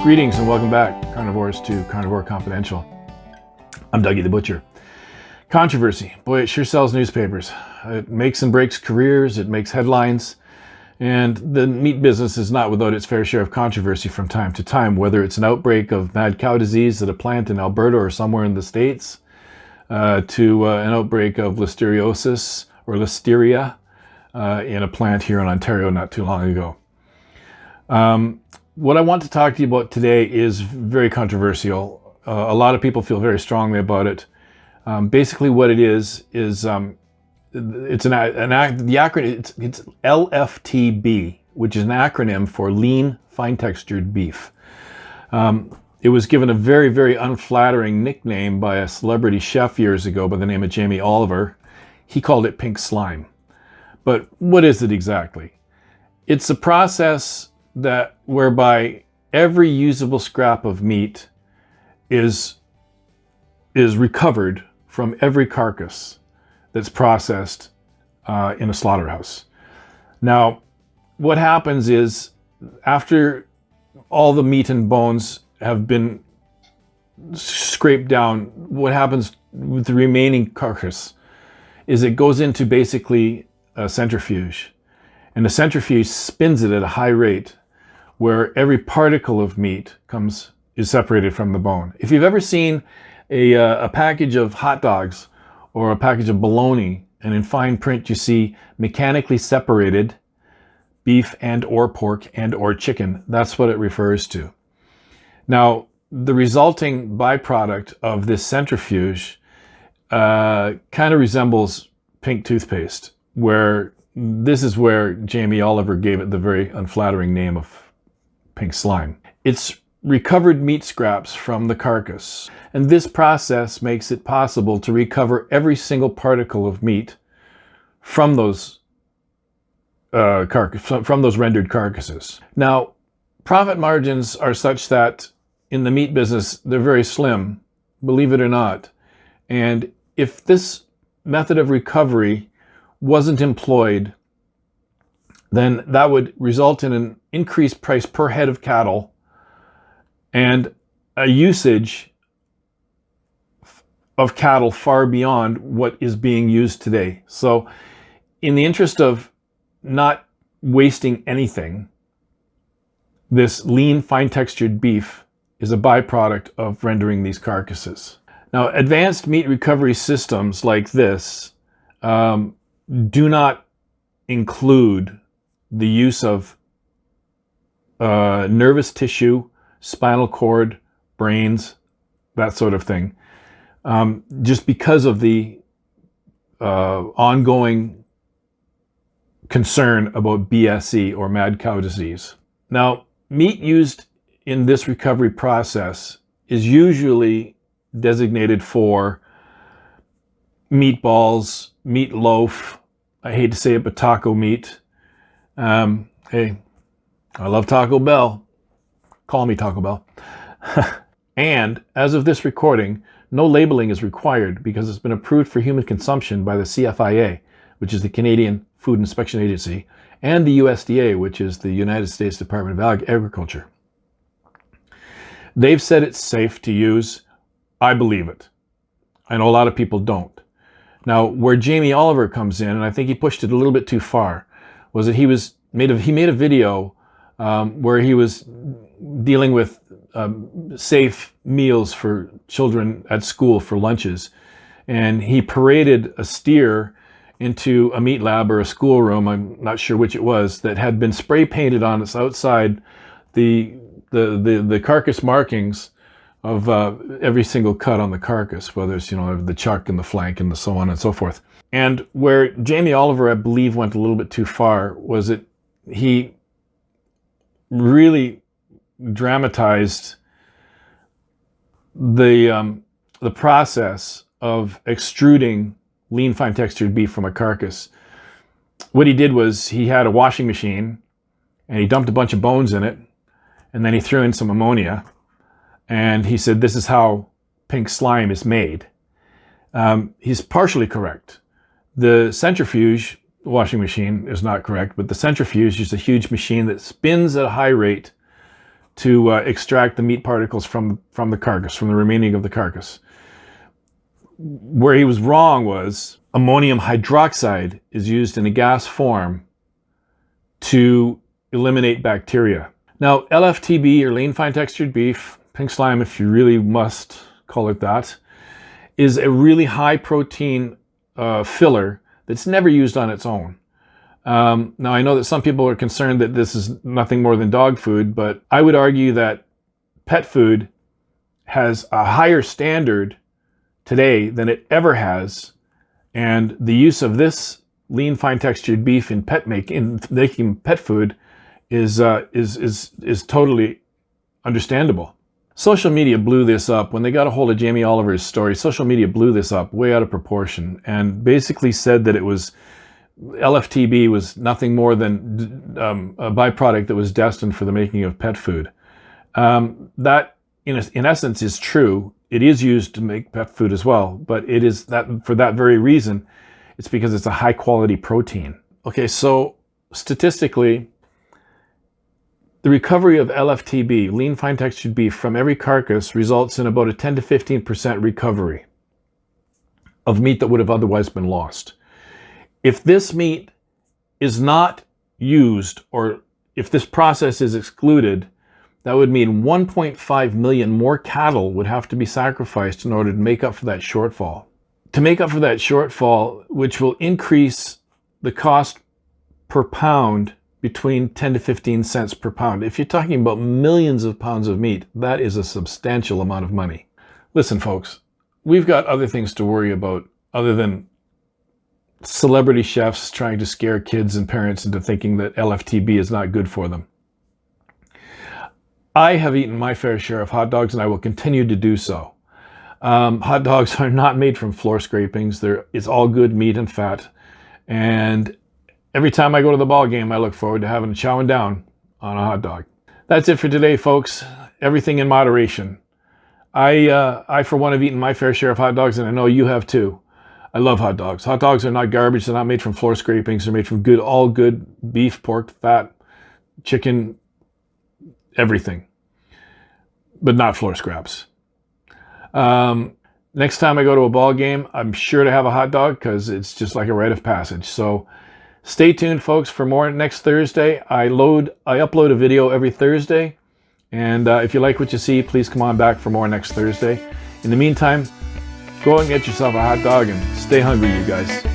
Greetings and welcome back, carnivores, to Carnivore Confidential. I'm Dougie the Butcher. Controversy. Boy, it sure sells newspapers. It makes and breaks careers, it makes headlines, and the meat business is not without its fair share of controversy from time to time, whether it's an outbreak of mad cow disease at a plant in Alberta or somewhere in the States, to an outbreak of listeriosis or listeria in a plant here in Ontario not too long ago. What I want to talk to you about today is very controversial. A lot of people feel very strongly about it. Basically, what it is it's the acronym. It's LFTB, which is an acronym for lean, fine-textured beef. It was given a very, very unflattering nickname by a celebrity chef years ago by the name of Jamie Oliver. He called it pink slime. But what is it exactly? It's a process whereby every usable scrap of meat is recovered from every carcass that's processed in a slaughterhouse. Now, what happens is, after all the meat and bones have been scraped down, what happens with the remaining carcass is it goes into basically a centrifuge. And the centrifuge spins it at a high rate, where every particle of meat is separated from the bone. If you've ever seen a package of hot dogs or a package of bologna, and in fine print you see mechanically separated beef and or pork and or chicken, that's what it refers to. Now, the resulting byproduct of this centrifuge kind of resembles pink toothpaste, where this is where Jamie Oliver gave it the very unflattering name of pink slime. It's recovered meat scraps from the carcass, and this process makes it possible to recover every single particle of meat from those rendered carcasses. Now, profit margins are such that in the meat business they're very slim, believe it or not. And if this method of recovery wasn't employed, then that would result in an increased price per head of cattle and a usage of cattle far beyond what is being used today. So in the interest of not wasting anything, this lean, fine-textured beef is a byproduct of rendering these carcasses. Now, advanced meat recovery systems like this do not include the use of nervous tissue, spinal cord, brains, that sort of thing, just because of the ongoing concern about BSE, or mad cow disease. Now, meat used in this recovery process is usually designated for meatballs, meatloaf, I hate to say it, but taco meat. Hey, I love Taco Bell. Call me Taco Bell. And as of this recording, no labeling is required because it's been approved for human consumption by the CFIA, which is the Canadian Food Inspection Agency, and the USDA, which is the United States Department of Agriculture. They've said it's safe to use. I believe it. I know a lot of people don't. Now, where Jamie Oliver comes in, and I think he pushed it a little bit too far, was that he made a video where he was dealing with safe meals for children at school for lunches, and he paraded a steer into a meat lab or a schoolroom, I'm not sure which it was, that had been spray painted on its outside the carcass markings of every single cut on the carcass, whether it's, the chuck and the flank and the so on and so forth. And where Jamie Oliver, I believe, went a little bit too far was that he really dramatized the process of extruding lean, fine-textured beef from a carcass. What he did was he had a washing machine and he dumped a bunch of bones in it, and then he threw in some ammonia, and he said, this is how pink slime is made. He's partially correct. The centrifuge washing machine is not correct, but the centrifuge is a huge machine that spins at a high rate to extract the meat particles from the carcass, from the remaining of the carcass. Where he was wrong was ammonium hydroxide is used in a gas form to eliminate bacteria. Now, LFTB, or lean fine textured beef, pink slime if you really must call it that, is a really high protein filler that's never used on its own. Now, I know that some people are concerned that this is nothing more than dog food, but I would argue that pet food has a higher standard today than it ever has, and the use of this lean fine textured beef in making pet food is totally understandable. Social media blew this up. When they got a hold of Jamie Oliver's story, social media blew this up way out of proportion and basically said that it was LFTB was nothing more than a byproduct that was destined for the making of pet food. That, in essence, is true. It is used to make pet food as well, but it is that for that very reason. It's because it's a high quality protein. Okay, so statistically, the recovery of LFTB, lean fine textured beef, from every carcass results in about a 10 to 15% recovery of meat that would have otherwise been lost. If this meat is not used, or if this process is excluded, that would mean 1.5 million more cattle would have to be sacrificed in order to make up for that shortfall. To make up for that shortfall, which will increase the cost per pound between 10 to 15 cents per pound. If you're talking about millions of pounds of meat, that is a substantial amount of money. Listen, folks, we've got other things to worry about other than celebrity chefs trying to scare kids and parents into thinking that LFTB is not good for them. I have eaten my fair share of hot dogs, and I will continue to do so. Hot dogs are not made from floor scrapings. It's all good meat and fat. And every time I go to the ball game, I look forward to having a chowing down on a hot dog. That's it for today, folks. Everything in moderation. I for one, have eaten my fair share of hot dogs, and I know you have too. I love hot dogs. Hot dogs are not garbage. They're not made from floor scrapings. They're made from all good beef, pork, fat, chicken, everything, but not floor scraps. Next time I go to a ball game, I'm sure to have a hot dog because it's just like a rite of passage. So stay tuned, folks, for more next Thursday. I upload a video every Thursday, and if you like what you see, please come on back for more next Thursday. In the meantime, go and get yourself a hot dog and stay hungry, you guys.